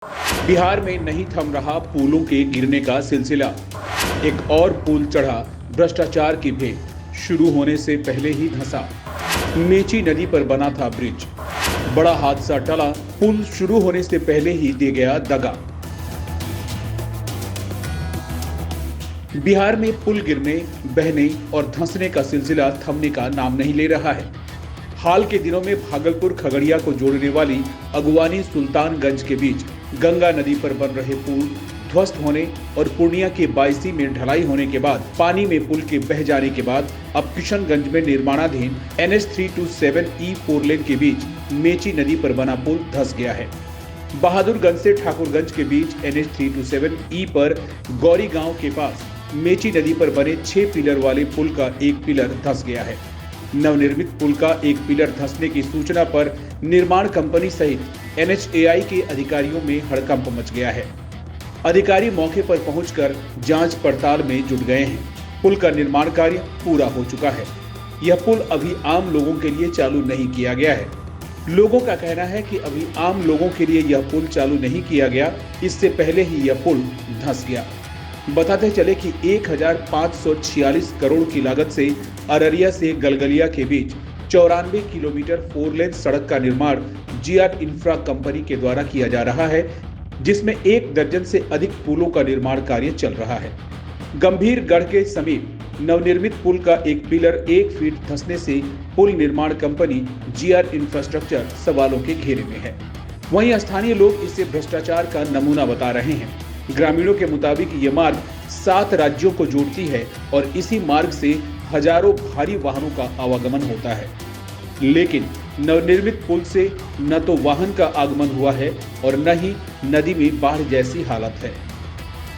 बिहार में नहीं थम रहा पुलों के गिरने का सिलसिला। एक और पुल चढ़ा भ्रष्टाचार की भेंट। शुरू होने से पहले ही धंसा। मेची नदी पर बना था ब्रिज। बड़ा हादसा टला, पुल शुरू होने से पहले ही दे गया दगा। बिहार में पुल गिरने, बहने और धंसने का सिलसिला थमने का नाम नहीं ले रहा है। हाल के दिनों में भागलपुर खगड़िया को जोड़ने वाली अगवानी सुल्तानगंज के बीच गंगा नदी पर बन रहे पुल ध्वस्त होने और पूर्णिया के बायसी में ढलाई होने के बाद पानी में पुल के बह जाने के बाद अब किशनगंज में निर्माणाधीन NH 327E 4 लेन के बीच मेची नदी पर बना पुल धंस गया है। बहादुरगंज से ठाकुरगंज के बीच NH 327E पर गौरी गांव के पास मेची नदी पर बने 6 पिलर वाले पुल का एक पिलर धंस गया है। नवनिर्मित पुल का एक पिलर धंसने की सूचना पर निर्माण कंपनी सहित NHAI के अधिकारियों में हड़कंप मच गया है। अधिकारी मौके पर पहुंचकर जांच पड़ताल में जुट गए हैं। पुल का निर्माण कार्य पूरा हो चुका है। यह पुल अभी आम लोगों के लिए चालू नहीं किया गया है। लोगों का कहना है कि अभी आम लोगों के लिए यह पुल चालू नहीं किया गया, इससे पहले ही यह पुल धंस गया। बताते चले कि 1546 करोड़ की लागत से अररिया से गलगलिया के बीच 94 किलोमीटर 4 लेन सड़क का निर्माण GR इंफ्रा कंपनी के द्वारा किया जा रहा है, जिसमें 1 दर्जन से अधिक पुलों का निर्माण कार्य चल रहा है। गंभीरगढ़ के समीप नवनिर्मित पुल का एक पिलर 1 फीट धंसने से पुल निर्माण कंपनी GR इंफ्रास्ट्रक्चर सवालों के घेरे में है। वहीं स्थानीय लोग इसे भ्रष्टाचार का नमूना बता रहे हैं। ग्रामीणों के मुताबिक ये मार्ग 7 राज्यों को जोड़ती है और इसी मार्ग से हजारों भारी वाहनों का आवागमन होता है। लेकिन नवनिर्मित पुल से न तो वाहन का आगमन हुआ है और न ही नदी में बाढ़ जैसी हालत है।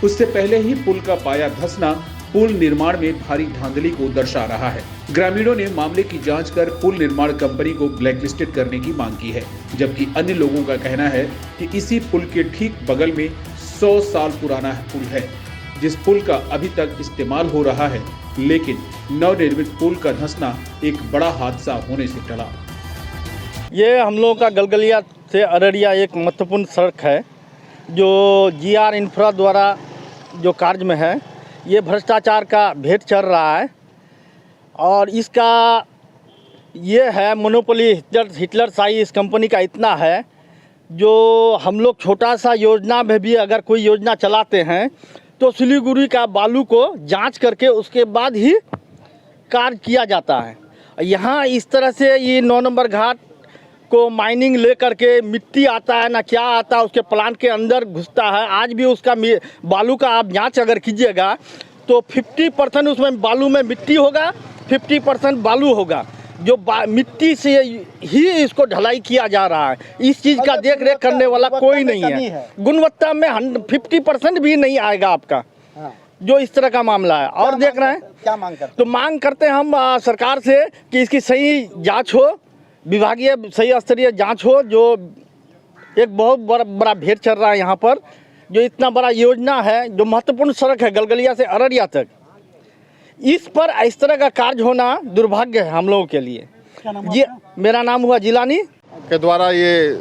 उससे पहले ही पुल का पाया धंसना पुल निर्माण में भारी धांधली को दर्शा रहा है। ग्रामीणों ने मामले की जांच कर पुल निर्माण कंपनी को ब्लैकलिस्टेड करने की मांग की है, जबकि अन्य लोगों का कहना है कि इसी पुल के ठीक बगल में 100 साल पुराना पुल है, जिस पुल का अभी तक इस्तेमाल हो रहा है, लेकिन नवनिर्मित पुल का धंसना एक बड़ा हादसा होने से टला। ये हम लोगों का गलगलिया से अररिया एक महत्वपूर्ण सड़क है, जो GR इंफ्रा द्वारा जो कार्य में है। ये भ्रष्टाचार का भेंट चढ़ रहा है और इसका ये है मोनोपोली हिटलरशाही इस कंपनी का इतना है, जो हम लोग छोटा सा योजना में भी अगर कोई योजना चलाते हैं तो सिलीगुड़ी का बालू को जांच करके उसके बाद ही कार्य किया जाता है। यहाँ इस तरह से ये 9 नंबर घाट को माइनिंग ले करके मिट्टी आता है ना क्या आता है, उसके प्लांट के अंदर घुसता है। आज भी उसका बालू का आप जांच अगर कीजिएगा तो 50% उसमें बालू में मिट्टी होगा, 50% बालू होगा। जो मिट्टी से ही इसको ढलाई किया जा रहा है। इस चीज़ का देख रेख करने वाला कोई नहीं है। गुणवत्ता में 50% भी नहीं आएगा आपका। जो इस तरह का मामला है और देख रहे हैं। क्या मांग करते हैं? तो मांग करते हैं हम सरकार से कि इसकी सही जांच हो, विभागीय सही स्तरीय जांच हो। जो एक बहुत बड़ा भेंट चल रहा है यहाँ पर, जो इतना बड़ा योजना है, जो महत्वपूर्ण सड़क है गलगलिया से अररिया तक, इस पर इस तरह का कार्य होना दुर्भाग्य है हम लोगों के लिए। जी, मेरा नाम हुआ जिलानी के द्वारा ये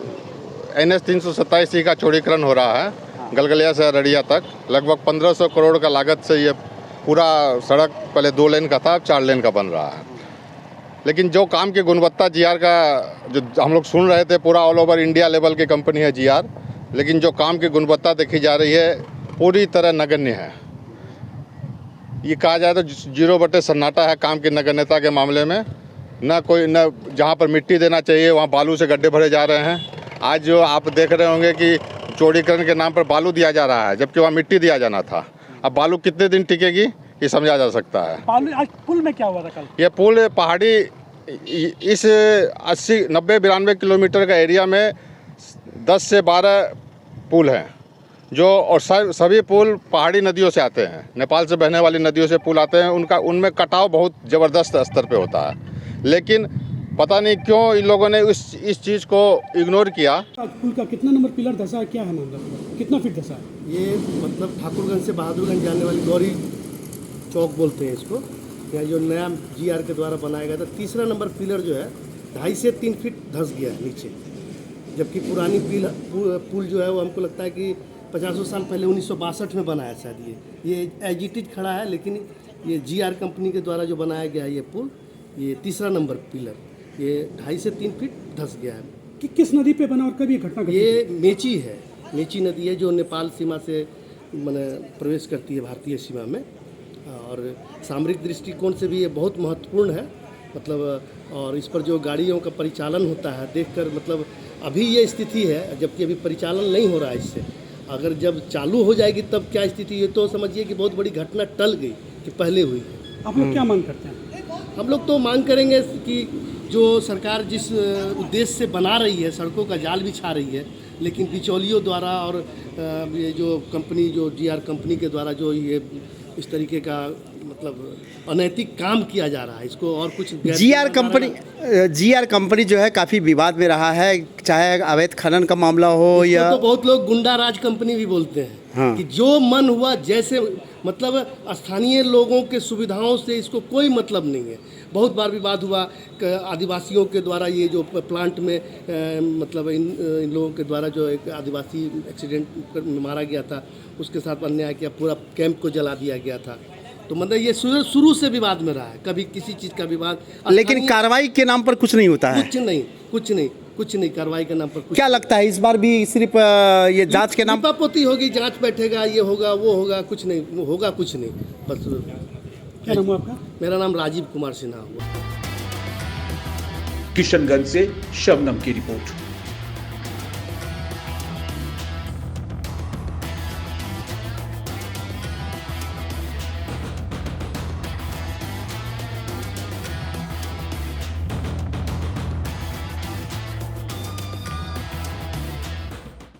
NH 327E का चौड़ीकरण हो रहा है गलगलिया से अररिया तक। लगभग 1500 करोड़ का लागत से ये पूरा सड़क पहले 2 लेन का था, अब 4 लेन का बन रहा है। लेकिन जो काम की गुणवत्ता GR का जो हम लोग सुन रहे थे, पूरा ऑल ओवर इंडिया लेवल की कंपनी है GR, लेकिन जो काम की गुणवत्ता देखी जा रही है पूरी तरह नगण्य है। ये कहा जाए तो 0 सन्नाटा है काम की नगण्यता के मामले में। न जहाँ पर मिट्टी देना चाहिए वहाँ बालू से गड्ढे भरे जा रहे हैं। आज जो आप देख रहे होंगे कि चौड़ीकरण के नाम पर बालू दिया जा रहा है, जबकि वहाँ मिट्टी दिया जाना था। अब बालू कितने दिन टिकेगी ये समझा जा सकता है। आज पुल में क्या हुआ था कल? ये पुल पहाड़ी इस 80, 90, 92 किलोमीटर का एरिया में 10 से 12 पुल हैं, जो और सभी पुल पहाड़ी नदियों से आते हैं। नेपाल से बहने वाली नदियों से पुल आते हैं। उनमें कटाव बहुत ज़बरदस्त स्तर पे होता है, लेकिन पता नहीं क्यों इन लोगों ने इस चीज़ को इग्नोर किया। पुल का कितना नंबर पिलर धंसा है, क्या है मामला, कितना फीट धंसा है? ये मतलब ठाकुरगंज से बहादुरगंज जाने वाली गौरी चौक बोलते हैं इसको। यहाँ जो नया GR के द्वारा बनाया गया था, तीसरा नंबर पिलर जो है 2.5 से 3 फीट धंस गया है नीचे। जबकि पुरानी पुल जो है वो हमको लगता है कि 50 साल पहले 1962 में बनाया शायद ये एज इट इज खड़ा है, लेकिन ये GR कंपनी के द्वारा जो बनाया गया है ये पुल, ये तीसरा नंबर पिलर, ये 2.5 से 3 फीट धंस गया है। कि किस नदी पे बना और कब ये घटना घटी? ये मेची है, मेची नदी है जो नेपाल सीमा से मैंने प्रवेश करती है भारतीय सीमा में, और सामरिक दृष्टिकोण से भी ये बहुत महत्वपूर्ण है। मतलब और इस पर जो गाड़ियों का परिचालन होता है देखकर मतलब अभी ये स्थिति है, जबकि अभी परिचालन नहीं हो रहा है इससे। अगर जब चालू हो जाएगी तब क्या स्थिति है, तो समझिए कि बहुत बड़ी घटना टल गई कि पहले हुई। आप लोग क्या मांग करते हैं? हम लोग तो मांग करेंगे कि जो सरकार जिस उद्देश्य से बना रही है, सड़कों का जाल बिछा रही है, लेकिन बिचौलियों द्वारा और ये जो कंपनी जो GR कंपनी के द्वारा जो ये इस तरीके का मतलब अनैतिक काम किया जा रहा है, इसको और कुछ GR कंपनी जो है काफ़ी विवाद में रहा है, चाहे अवैध खनन का मामला हो या तो बहुत लोग गुंडा राज कंपनी भी बोलते हैं। हाँ। कि जो मन हुआ जैसे मतलब स्थानीय लोगों के सुविधाओं से इसको कोई मतलब नहीं है। बहुत बार विवाद हुआ आदिवासियों के द्वारा, ये जो प्लांट में मतलब इन लोगों के द्वारा जो एक आदिवासी एक्सीडेंट में मारा गया था, उसके साथ अन्याय किया, पूरा कैंप को जला दिया गया था। तो मतलब ये शुरू से विवाद में रहा है, कभी किसी चीज़ का विवाद, लेकिन कार्रवाई के नाम पर कुछ नहीं होता है। कुछ नहीं कार्रवाई के नाम पर कुछ। क्या लगता है इस बार भी सिर्फ ये जांच के नाम पोती होगी, जांच बैठेगा, ये होगा वो होगा, कुछ नहीं होगा, कुछ नहीं बस। क्या नाम हुआ आपका? मेरा नाम राजीव कुमार सिन्हा हुआ। किशनगंज से शबनम की रिपोर्ट।